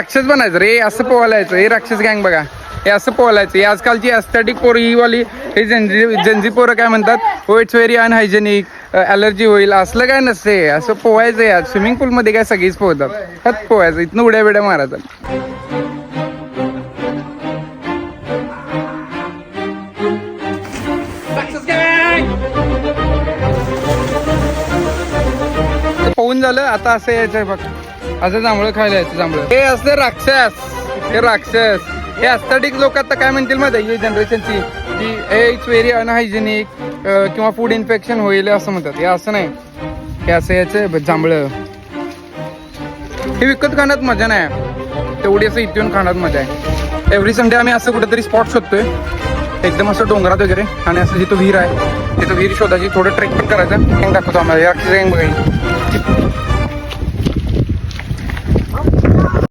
राक्षस बनायचं रे, असं पोहायलायचं. हे राक्षस गँग बघा, हे असं पोहायलायचं. ही आजकालची ॲस्थेटिक पोरं ही वाली, हे जनजी पोरं काय म्हणतात, हो इट्स व्हेरी अनहायजेनिक, ॲलर्जी होईल, असलं काय नसते. असं पोहायचं यार. स्विमिंग पूलमध्ये काय सगळीच पोहतात, ह्यात पोहायचं, इथनं उड्या बिड्या मारायचं. पोहून झालं, आता असं यायचं बघ, असं जांभळं खायला यायचं. जांभळं हे असते राक्षस, हे राक्षस. हे ॲस्थेटिक लोक आता काय म्हणतील माहिती आहे जनरेशनची, की हे इट्स व्हेरी अनहायजेनिक किंवा फूड इन्फेक्शन होईल असं म्हणतात. हे असं नाही, हे असं यायचं जांभळं. हे विकत खाण्यात मजा नाही, तेवढी असं इथून खाण्यात मजा आहे. एव्हरी संडे आम्ही असं कुठेतरी स्पॉट शोधतोय, एकदम असं डोंगरात वगैरे, आणि असं जिथं विहीर आहे तिथं विहीर शोधायची, थोडं ट्रेक पण करायचं. दाखवतो आम्हाला राक्षस गँग बघायची.